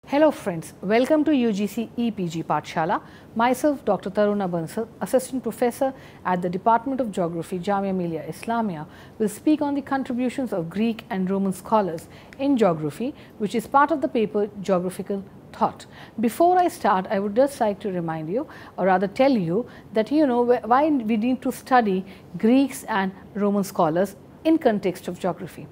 Hello friends, welcome to UGC EPG Pathshala. Myself Dr. Taruna Bansal, Assistant Professor at the Department of Geography, Jamia Millia Islamia, will speak on the contributions of Greek and Roman scholars in geography, which is part of the paper Geographical Thought. Before I start, I would just like to remind you, or rather tell you, that why we need to study Greeks and Roman scholars in context of geography.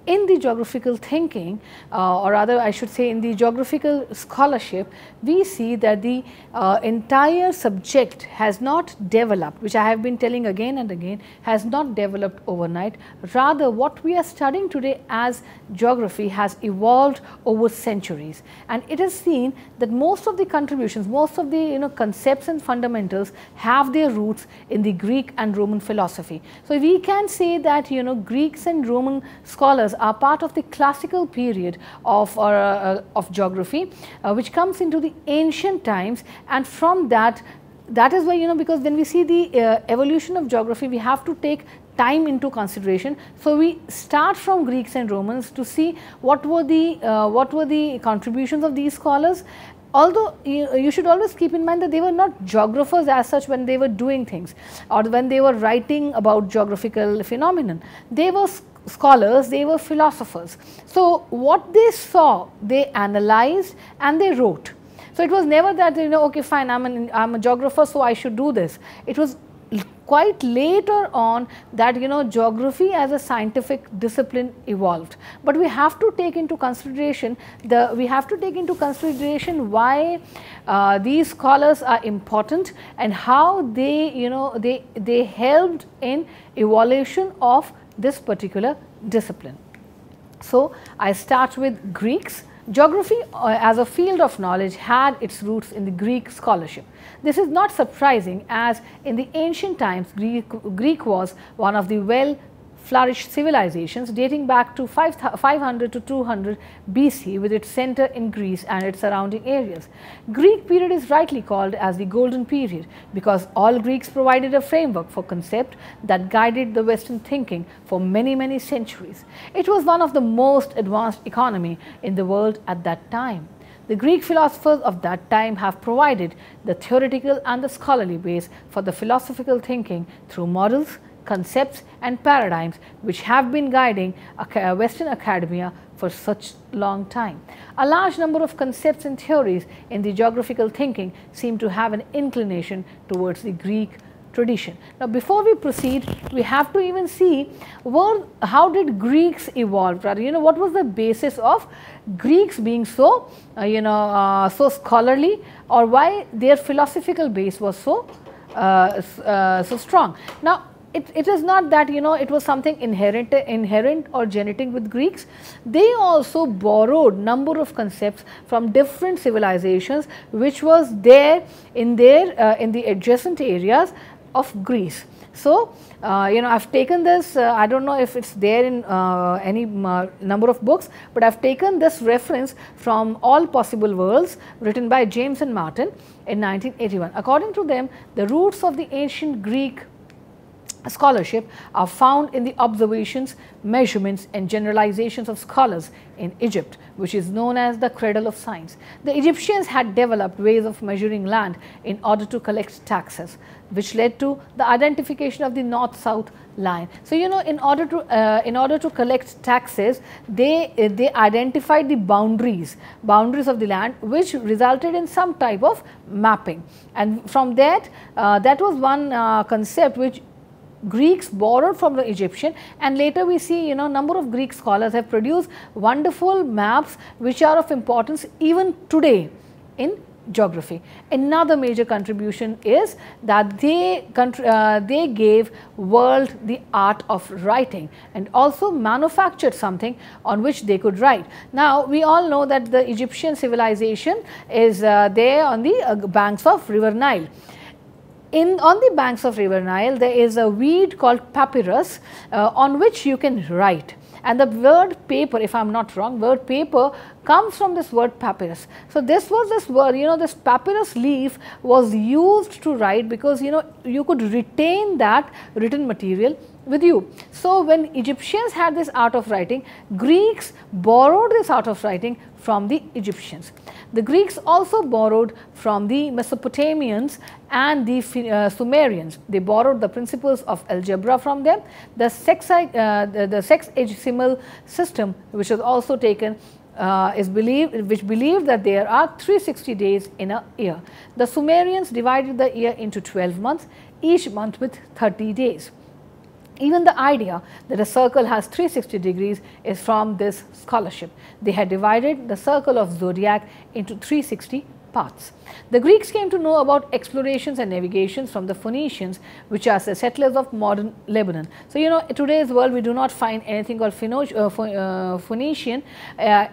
In the geographical thinking, or rather I should say in the geographical scholarship, we see that the entire subject has not developed, which I have been telling again and again, has not developed overnight. Rather, what we are studying today as geography has evolved over centuries, and it is seen that most of the contributions, most of the concepts and fundamentals have their roots in the Greek and Roman philosophy. So we can say that Greeks and Roman scholars are part of the classical period of geography, which comes into the ancient times, and from that is why because when we see the evolution of geography, we have to take time into consideration. So we start from Greeks and Romans to see what were the contributions of these scholars. Although you should always keep in mind that they were not geographers as such when they were doing things, or when they were writing about geographical phenomenon. They were scholars, they were philosophers. So what they saw, they analyzed and they wrote. So it was never that okay fine, I'm a geographer, so I should do this. It was quite later on that geography as a scientific discipline evolved. But we have to take into consideration why these scholars are important and how they they helped in evolution of this particular discipline. So I start with Greeks. Geography as a field of knowledge had its roots in the Greek scholarship. This is not surprising, as in the ancient times Greek was one of the well flourished civilizations dating back to 500 to 200 BC, with its center in Greece and its surrounding areas. Greek period is rightly called as the golden period because all Greeks provided a framework for concept that guided the Western thinking for many centuries. It was one of the most advanced economy in the world at that time. The Greek philosophers of that time have provided the theoretical and the scholarly base for the philosophical thinking through models, concepts and paradigms which have been guiding Western academia for such long time. A large number of concepts and theories in the geographical thinking seem to have an inclination towards the Greek tradition. Now, before we proceed, we have to even see how did Greeks evolve, rather what was the basis of Greeks being so so scholarly, or why their philosophical base was so strong. Now, it is not that it was something inherent or genetic with Greeks. They also borrowed number of concepts from different civilizations which was there in the adjacent areas of Greece. So I've taken this, I don't know if it's there in any number of books, but I've taken this reference from All Possible Worlds, written by James and Martin in 1981. According to them, the roots of the ancient Greek scholarship are found in the observations, measurements and generalizations of scholars in Egypt, which is known as the cradle of science. The Egyptians had developed ways of measuring land in order to collect taxes, which led to the identification of the north-south line. So in order to collect taxes, they identified the boundaries of the land, which resulted in some type of mapping, and from that was one concept which Greeks borrowed from the Egyptian, and later we see number of Greek scholars have produced wonderful maps which are of importance even today in geography. Another major contribution is that they gave world the art of writing and also manufactured something on which they could write. Now, we all know that the Egyptian civilization is there on the banks of River Nile. On the banks of River Nile, there is a weed called papyrus on which you can write, and the word paper, if I am not wrong, word paper comes from this word papyrus. So this was this word, this papyrus leaf was used to write because you could retain that written material with you. So, when Egyptians had this art of writing, Greeks borrowed this art of writing from the Egyptians. The Greeks also borrowed from the Mesopotamians and the Sumerians. They borrowed the principles of algebra from them. The sexagesimal system, which was also taken, which believed that there are 360 days in a year. The Sumerians divided the year into 12 months, each month with 30 days. Even the idea that a circle has 360 degrees is from this scholarship. They had divided the circle of zodiac into 360 parts. The Greeks came to know about explorations and navigations from the Phoenicians, which are the settlers of modern Lebanon. So, you know, in today's world we do not find anything called Phoenician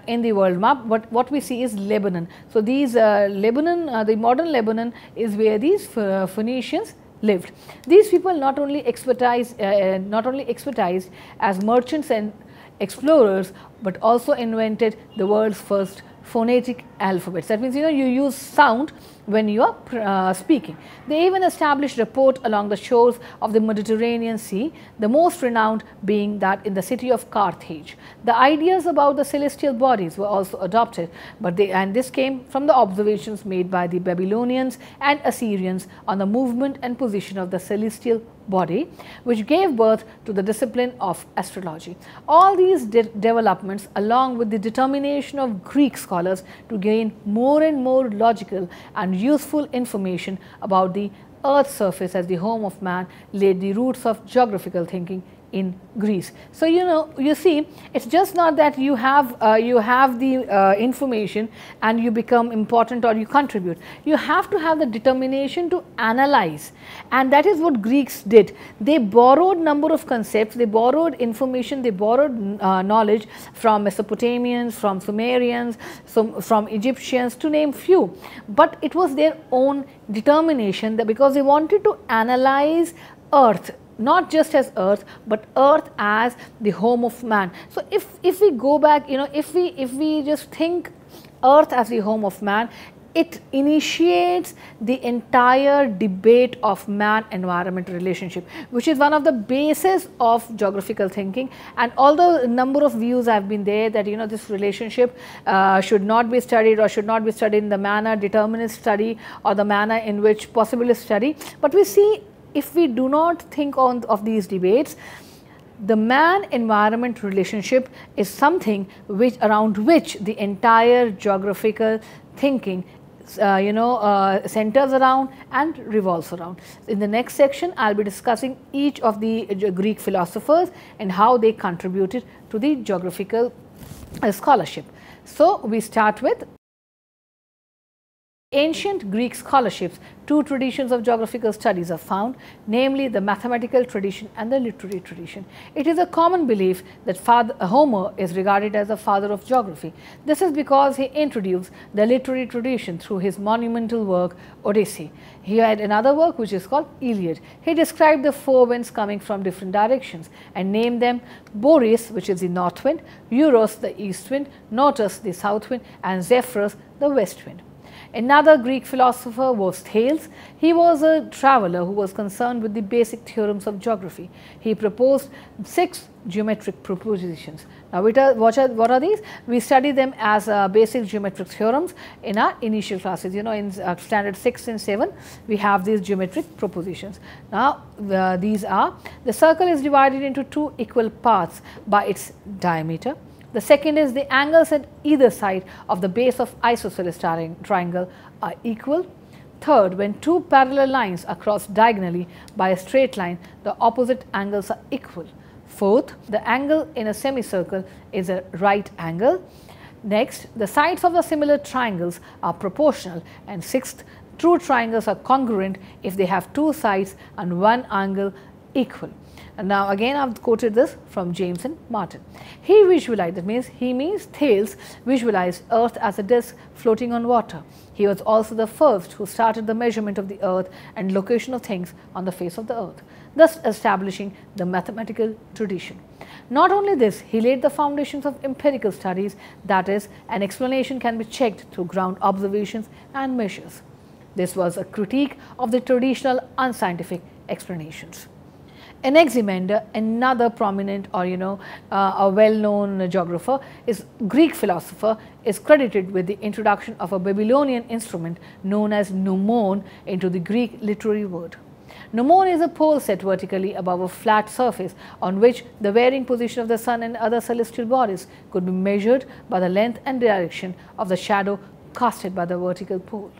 in the world map, but what we see is Lebanon. So, these Lebanon, the modern Lebanon is where these Phoenicians lived. These people not only expertised as merchants and explorers, but also invented the world's first phonetic alphabets. That means, you know, you use sound when you are speaking. They even established a port along the shores of the Mediterranean Sea, the most renowned being that in the city of Carthage. The ideas about the celestial bodies were also adopted, but this came from the observations made by the Babylonians and Assyrians on the movement and position of the celestial body, which gave birth to the discipline of astrology. All these developments, along with the determination of Greek scholars to gain more and more logical and useful information about the earth's surface as the home of man, laid the roots of geographical thinking in Greece. So, you know, you see, it's just not that you have the information and you become important or you contribute. You have to have the determination to analyze, and that is what Greeks did. They borrowed number of concepts, they borrowed information, they borrowed knowledge from Mesopotamians, from Sumerians, from Egyptians, to name few. But it was their own determination, that because they wanted to analyze earth, not just as earth, but earth as the home of man. So, if we go back, you know, if we just think earth as the home of man, it initiates the entire debate of man-environment relationship, which is one of the bases of geographical thinking. And although a number of views have been there that, you know, this relationship should not be studied or should not be studied in the manner determinist study or the manner in which possibilist study, but we see, if we do not think of these debates, the man-environment relationship is something around which the entire geographical thinking centers around and revolves around. In the next section, I will be discussing each of the Greek philosophers and how they contributed to the geographical scholarship. So, we start with ancient Greek scholarships. Two traditions of geographical studies are found, namely the mathematical tradition and the literary tradition. It is a common belief that Homer is regarded as the father of geography. This is because he introduced the literary tradition through his monumental work Odyssey. He had another work which is called Iliad. He described the four winds coming from different directions and named them Boreas, which is the north wind, Eurus, the east wind, Notus, the south wind, and Zephyrus, the west wind. Another Greek philosopher was Thales. He was a traveler who was concerned with the basic theorems of geography. He proposed 6 geometric propositions. Now, what are these? We study them as basic geometric theorems in our initial classes. You know, in standard 6 and 7, we have these geometric propositions. Now, these are: the circle is divided into 2 equal parts by its diameter. The second is the angles at either side of the base of isosceles triangle are equal. Third, when 2 parallel lines are crossed diagonally by a straight line, the opposite angles are equal. Fourth, the angle in a semicircle is a right angle. Next, the sides of the similar triangles are proportional. And sixth, true triangles are congruent if they have 2 sides and 1 angle equal. And now again I have quoted this from James and Martin. He visualized, that means Thales visualized earth as a disk floating on water. He was also the first who started the measurement of the earth and location of things on the face of the earth, thus establishing the mathematical tradition. Not only this, he laid the foundations of empirical studies, that is, an explanation can be checked through ground observations and measures. This was a critique of the traditional unscientific explanations. Anaximander, another prominent or a well-known geographer, is Greek philosopher, is credited with the introduction of a Babylonian instrument known as gnomon into the Greek literary world. Gnomon is a pole set vertically above a flat surface on which the varying position of the sun and other celestial bodies could be measured by the length and direction of the shadow casted by the vertical pole.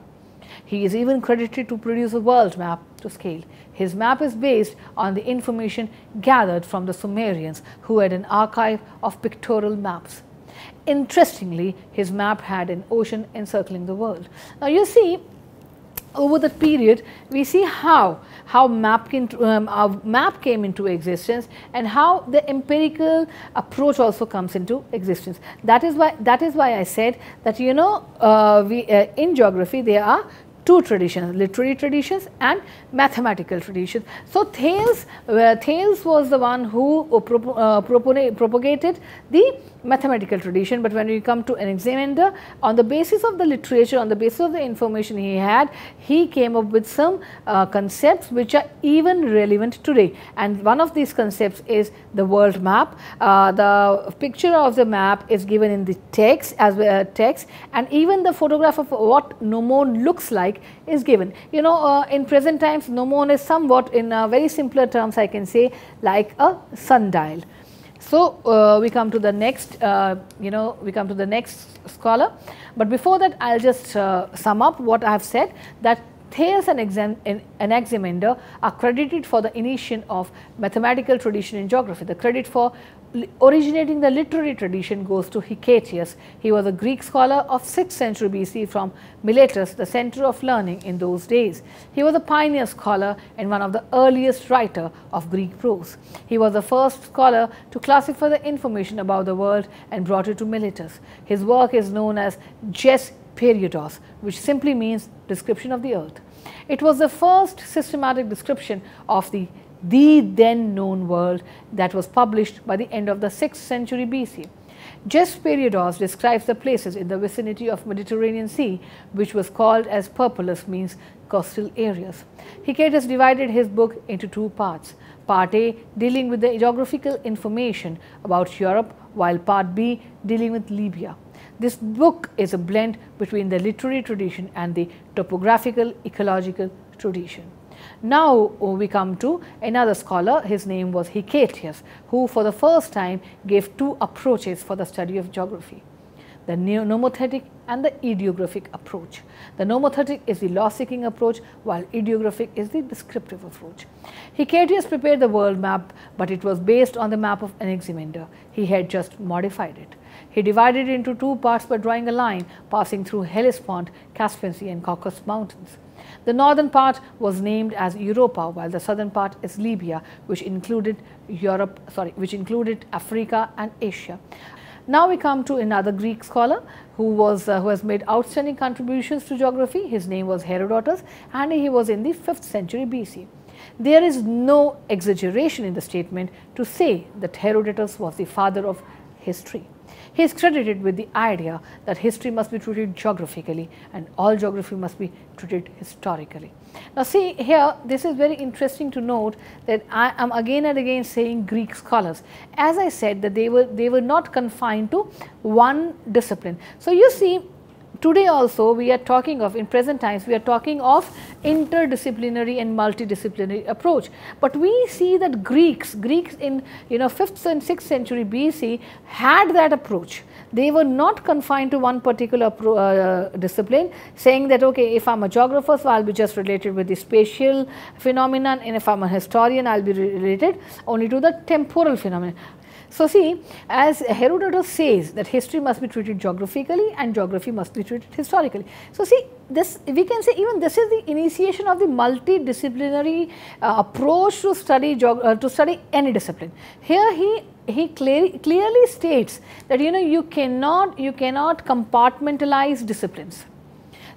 He is even credited to produce a world map to scale. His map is based on the information gathered from the Sumerians, who had an archive of pictorial maps. Interestingly, his map had an ocean encircling the world. Now you see, over that period, we see how map came into existence and how the empirical approach also comes into existence. That is why I said that in geography there are two traditions, literary traditions and mathematical traditions. So Thales was the one who propagated the mathematical tradition, but when we come to Anaximander, on the basis of the literature, on the basis of the information he had, he came up with some concepts which are even relevant today, and one of these concepts is the world map. The picture of the map is given in the text and even the photograph of what gnomon looks like is given. In present times, gnomon is somewhat, in very simpler terms I can say, like a sundial. So we come to the next, scholar, but before that I will just sum up what I have said, that Thales and Anaximander are credited for the initiation of mathematical tradition in geography. The credit for originating the literary tradition goes to Hecataeus. He was a Greek scholar of 6th century BC from Miletus, the center of learning in those days. He was a pioneer scholar and one of the earliest writer of Greek prose. He was the first scholar to classify the information about the world and brought it to Miletus. His work is known as Geste Periodos, which simply means description of the earth. It was the first systematic description of the then known world that was published by the end of the 6th century BC. Geste Periodos describes the places in the vicinity of Mediterranean Sea, which was called as Perpolis, means coastal areas. Hecataeus divided his book into two parts. Part A dealing with the geographical information about Europe, while Part B dealing with Libya. This book is a blend between the literary tradition and the topographical ecological tradition. Now we come to another scholar. His name was Hecataeus, who for the first time gave two approaches for the study of geography: the nomothetic and the ideographic approach. The nomothetic is the law-seeking approach, while ideographic is the descriptive approach. Hecataeus prepared the world map, but it was based on the map of Anaximander. He had just modified it. He divided it into two parts by drawing a line passing through Hellespont, Caspian Sea and Caucasus Mountains. The northern part was named as Europa, while the southern part is Libya, which included Africa and Asia. Now we come to another Greek scholar who has made outstanding contributions to geography. His name was Herodotus, and he was in the 5th century BC. There is no exaggeration in the statement to say that Herodotus was the father of history. He is credited with the idea that history must be treated geographically and all geography must be treated historically. Now see here, this is very interesting to note that I am again and again saying Greek scholars. As I said, that they were not confined to one discipline. So you see, today also we are talking of, in present times we are talking of interdisciplinary and multidisciplinary approach, but we see that Greeks in 5th and 6th century BC had that approach. They were not confined to one particular discipline, saying that okay, if I am a geographer, so I will be just related with the spatial phenomenon, and if I am a historian, I will be related only to the temporal phenomenon. So see, as Herodotus says that history must be treated geographically and geography must be treated historically. So see, this we can say even this is the initiation of the multidisciplinary approach to study any discipline. Here he clearly states that you cannot compartmentalize disciplines.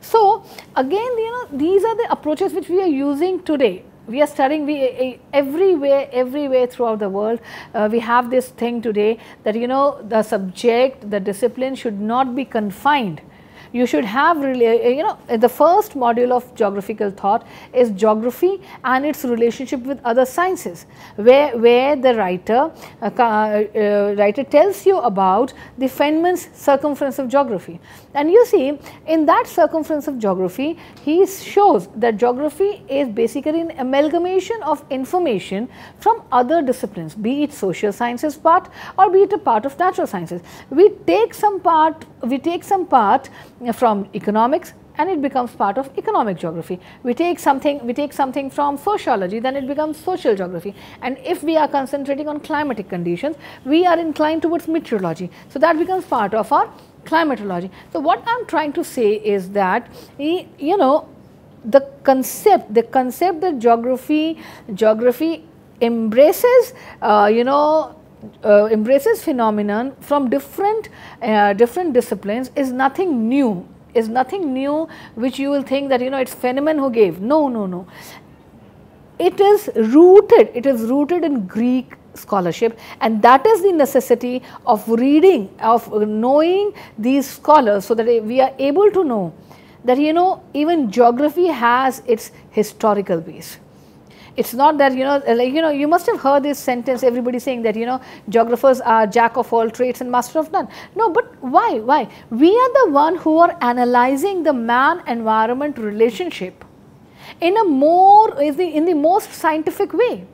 So again, these are the approaches which we are using today. We are studying everywhere throughout the world. We have this thing today that the subject, the discipline should not be confined. you should have really, the first module of geographical thought is geography and its relationship with other sciences, where the writer tells you about the Feynman's circumference of geography. And you see, in that circumference of geography, he shows that geography is basically an amalgamation of information from other disciplines, be it social sciences part or be it a part of natural sciences. We take some part from economics and it becomes part of economic geography. We take something from sociology, then it becomes social geography. And if we are concentrating on climatic conditions, we are inclined towards meteorology. So that becomes part of our climatology. So what I am trying to say is that, the concept that geography embraces, embraces phenomenon from different disciplines is nothing new. Which you will think that it's Feynman who gave. No. It is rooted in Greek scholarship, and that is the necessity of reading, of knowing these scholars, so that we are able to know that even geography has its historical base. It's not that you must have heard this sentence, everybody saying that geographers are jack of all trades and master of none. No, but why? We are the one who are analyzing the man-environment relationship in the most scientific way.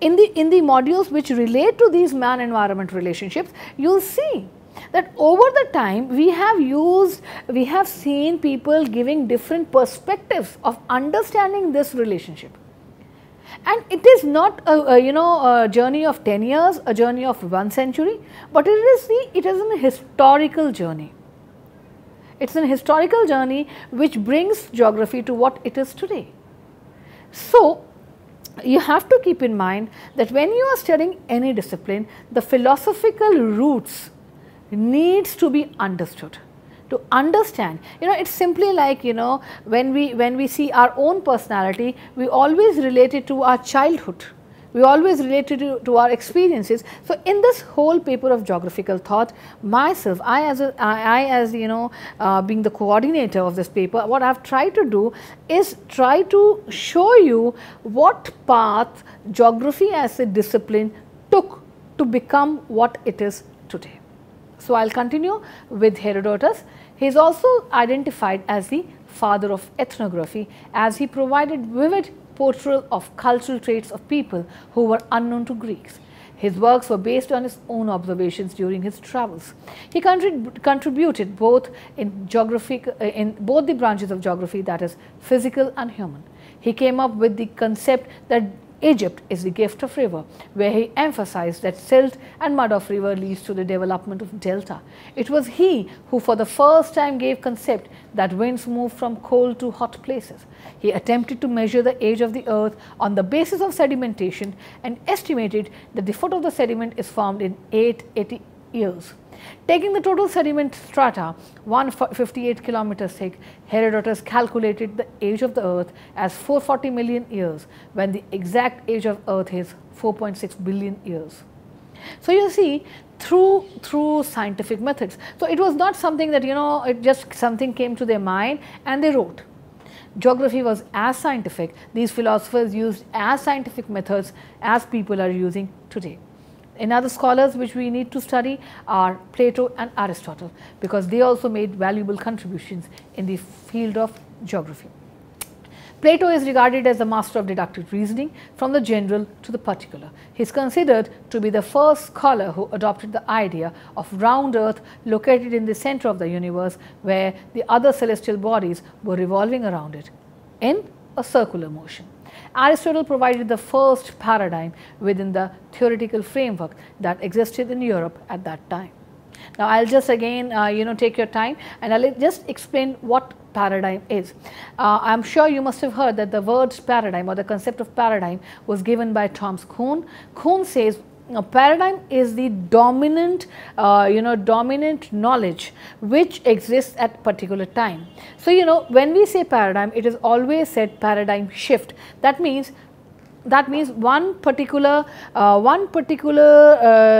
In the modules which relate to these man-environment relationships, you will see that over the time we have seen people giving different perspectives of understanding this relationship. And it is not a journey of 10 years, a journey of 1 century, but it is a historical journey. It's a historical journey which brings geography to what it is today. So, you have to keep in mind that when you are studying any discipline, the philosophical roots needs to be understood. To understand, it's simply like, when we see our own personality, we always relate it to our childhood. We always relate it to our experiences. So, in this whole paper of geographical thought, myself, I as being the coordinator of this paper, what I have tried to do is try to show you what path geography as a discipline took to become what it is today. So, I will continue with Herodotus. He is also identified as the father of ethnography, as he provided vivid portrayal of cultural traits of people who were unknown to Greeks. His works were based on his own observations during his travels. He contributed both in both the branches of geography, that is physical and human. He came up with the concept that Egypt is the gift of river, where he emphasized that silt and mud of river leads to the development of delta. It was he who for the first time gave concept that winds move from cold to hot places. He attempted to measure the age of the earth on the basis of sedimentation and estimated that the foot of the sediment is formed in 880 years. Taking the total sediment strata 158 kilometers thick, Herodotus calculated the age of the earth as 440 million years, when the exact age of earth is 4.6 billion years. So, you see, through scientific methods. So, it was not something that it just something came to their mind and they wrote. Geography was as scientific, these philosophers used as scientific methods as people are using today. Another scholars which we need to study are Plato and Aristotle, because they also made valuable contributions in the field of geography. Plato is regarded as the master of deductive reasoning from the general to the particular. He is considered to be the first scholar who adopted the idea of round earth located in the center of the universe, where the other celestial bodies were revolving around it in a circular motion. Aristotle provided the first paradigm within the theoretical framework that existed in Europe at that time. Now, I will just again take your time and I will just explain what paradigm is. I am sure you must have heard that the word paradigm or the concept of paradigm was given by Thomas Kuhn. Kuhn says a paradigm is the dominant knowledge which exists at particular time. So, when we say paradigm, it is always said paradigm shift. That means that means one particular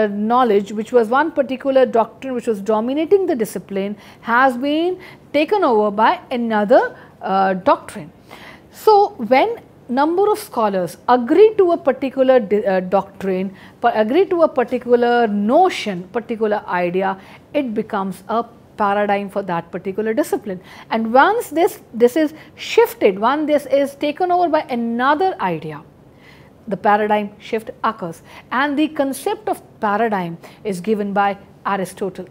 knowledge, which was one particular doctrine which was dominating the discipline, has been taken over by another doctrine. So, when number of scholars agree to a particular doctrine, agree to a particular notion, particular idea, it becomes a paradigm for that particular discipline. And once this is shifted, once this is taken over by another idea, the paradigm shift occurs, and the concept of paradigm is given by Aristotle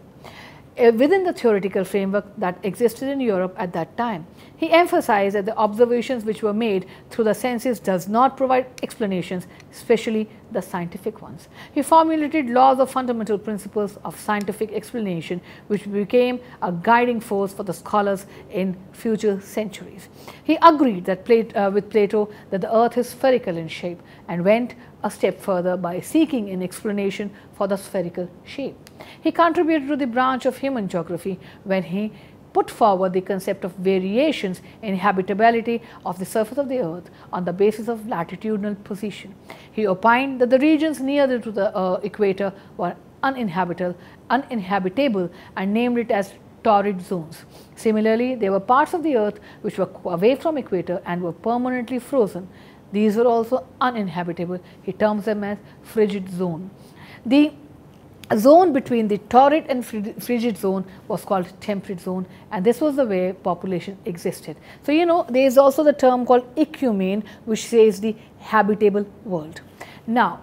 within the theoretical framework that existed in Europe at that time. He emphasized that the observations which were made through the senses does not provide explanations, especially the scientific ones. He formulated laws of fundamental principles of scientific explanation, which became a guiding force for the scholars in future centuries. He agreed that with Plato that the earth is spherical in shape, and went a step further by seeking an explanation for the spherical shape. He contributed to the branch of human geography when he put forward the concept of variations in habitability of the surface of the earth on the basis of latitudinal position. He opined that the regions nearer to the equator were uninhabitable and named it as torrid zones. Similarly, there were parts of the earth which were away from equator and were permanently frozen. These were also uninhabitable. He terms them as frigid zone. The zone between the torrid and frigid zone was called temperate zone, and this was the way population existed. So, you know, there is also the term called ecumene, which says the habitable world. Now,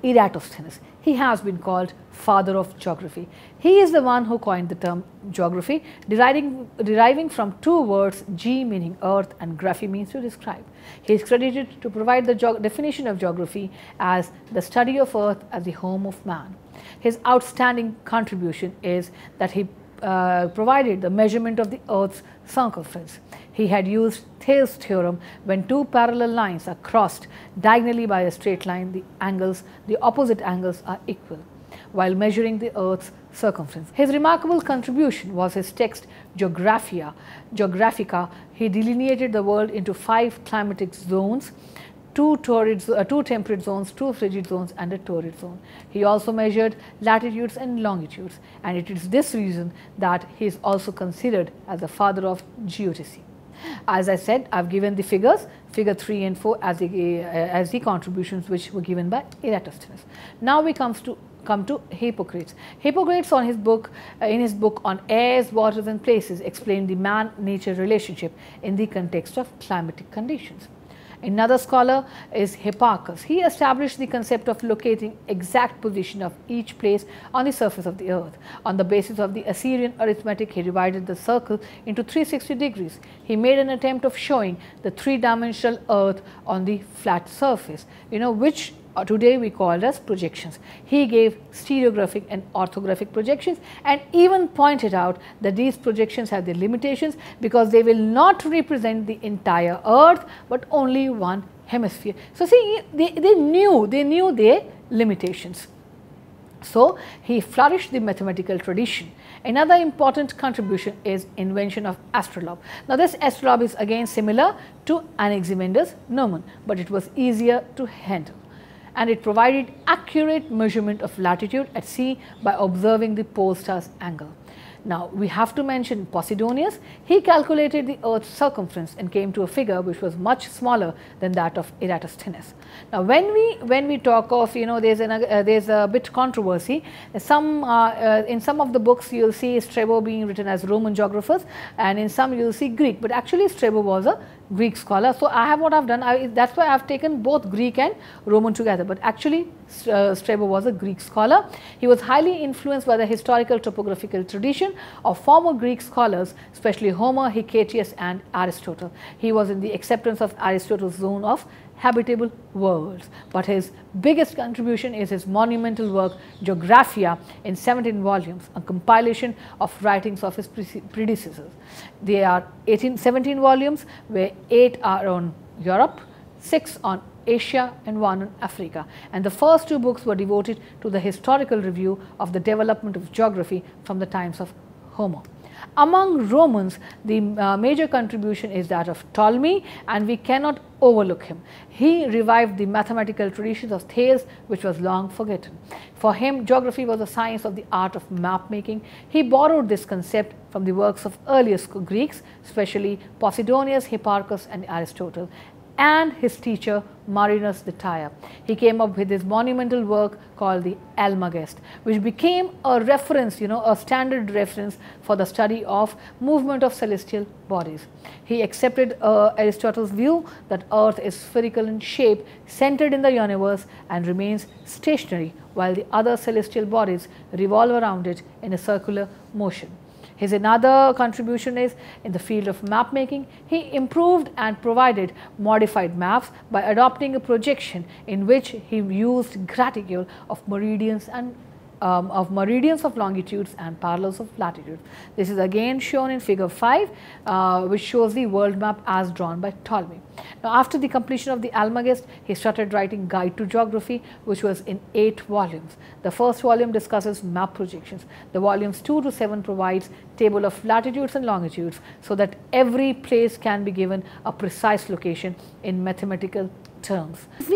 Eratosthenes, he has been called father of geography. He is the one who coined the term geography, deriving from two words, ge meaning earth and graphy means to describe. He is credited to provide the definition of geography as the study of earth as the home of man. His outstanding contribution is that he provided the measurement of the earth's circumference. He had used Thales' theorem: when two parallel lines are crossed diagonally by a straight line, the opposite angles are equal, while measuring the earth's circumference. His remarkable contribution was his text Geographica. He delineated the world into 5 climatic zones, 2 temperate zones, 2 frigid zones and a torrid zone. He also measured latitudes and longitudes, and it is this reason that he is also considered as the father of geodesy. As I said, I have given the figures, figure 3 and 4 as the contributions which were given by Eratosthenes. Now we come to Hippocrates. Hippocrates in his book on airs, waters and places explained the man-nature relationship in the context of climatic conditions. Another scholar is Hipparchus. He established the concept of locating exact position of each place on the surface of the earth. On the basis of the Assyrian arithmetic, he divided the circle into 360 degrees. He made an attempt of showing the 3-dimensional earth on the flat surface, which today we call as projections. He gave stereographic and orthographic projections, and even pointed out that these projections have their limitations because they will not represent the entire earth but only one hemisphere. So, see, they knew their limitations. So, he flourished the mathematical tradition. Another important contribution is invention of astrolabe. Now, this astrolabe is again similar to Anaximander's gnomon, but it was easier to handle, and it provided accurate measurement of latitude at sea by observing the pole star's angle. Now, we have to mention Posidonius. He calculated the earth's circumference and came to a figure which was much smaller than that of Eratosthenes. Now, when we talk of, there's a bit controversy. In some of the books you will see Strabo being written as Roman geographers, and in some you will see Greek, but actually Strabo was a Greek scholar. So, what I have done, that's why I have taken both Greek and Roman together, but actually Strabo was a Greek scholar. He was highly influenced by the historical topographical tradition of former Greek scholars, especially Homer, Hecataeus and Aristotle. He was in the acceptance of Aristotle's zone of habitable worlds, but his biggest contribution is his monumental work Geographia in 17 volumes, a compilation of writings of his predecessors. There are 17 volumes, where 8 are on Europe, 6 on Asia and 1 on Africa, and the first 2 books were devoted to the historical review of the development of geography from the times of Homer. Among Romans, the major contribution is that of Ptolemy, and we cannot overlook him. He revived the mathematical traditions of Thales, which was long forgotten. For him, geography was the science of the art of map making. He borrowed this concept from the works of earliest Greeks, especially Posidonius, Hipparchus and Aristotle, and his teacher Marinus de Tyre. He came up with his monumental work called the Almagest, which became a reference, a standard reference for the study of movement of celestial bodies. He accepted Aristotle's view that Earth is spherical in shape, centered in the universe, and remains stationary, while the other celestial bodies revolve around it in a circular motion. His another contribution is in the field of map making. He improved and provided modified maps by adopting a projection in which he used graticule of meridians of longitudes and parallels of latitudes. This is again shown in figure 5, which shows the world map as drawn by Ptolemy. Now, after the completion of the Almagest, he started writing Guide to Geography, which was in 8 volumes. The first volume discusses map projections. The volumes 2 to 7 provides table of latitudes and longitudes, so that every place can be given a precise location in mathematical terms. If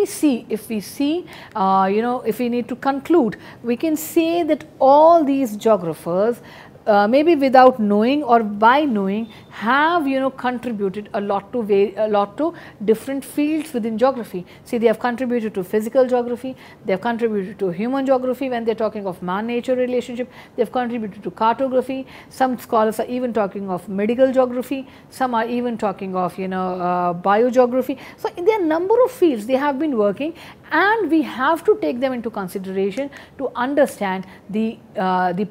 we need to conclude, we can say that all these geographers, maybe without knowing or by knowing, have contributed a lot to different fields within geography. See, they have contributed to physical geography, they have contributed to human geography when they are talking of man-nature relationship, they have contributed to cartography. Some scholars are even talking of medical geography, some are even talking of biogeography. So, there are a number of fields they have been working, and we have to take them into consideration to understand the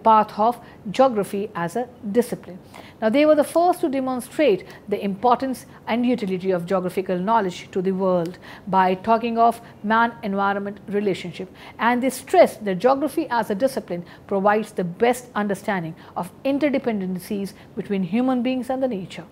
path of geography as a discipline. Now, they were the first to demonstrate the importance and utility of geographical knowledge to the world by talking of man-environment relationship, and they stressed that geography as a discipline provides the best understanding of interdependencies between human beings and the nature.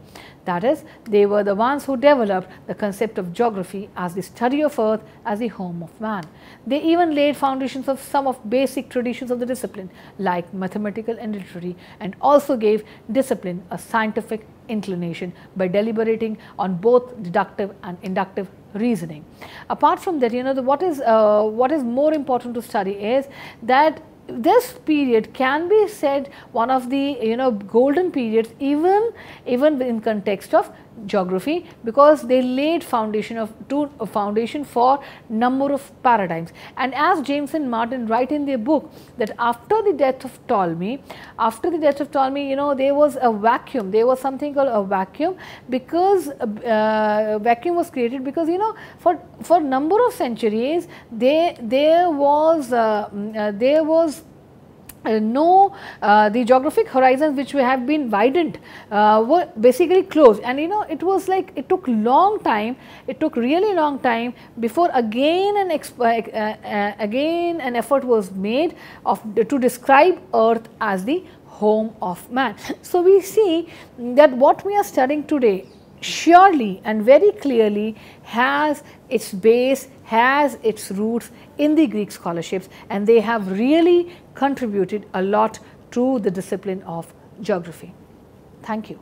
That is, they were the ones who developed the concept of geography as the study of earth as the home of man. They even laid foundations of some of basic traditions of the discipline like mathematical and literary, and also gave discipline a scientific inclination by deliberating on both deductive and inductive reasoning. Apart from that, what is more important to study is that this period can be said one of the golden periods even in context of geography, because they laid foundation for number of paradigms. And as James and Martin write in their book that after the death of Ptolemy, there was a vacuum. There was something called a vacuum, because vacuum was created because for number of centuries there was the geographic horizons which have been widened were basically closed, and it was like it took really long time before again an effort was made to describe earth as the home of man. So, we see that what we are studying today surely and very clearly has its base, has its roots in the Greek scholarships, and they have really contributed a lot to the discipline of geography. Thank you.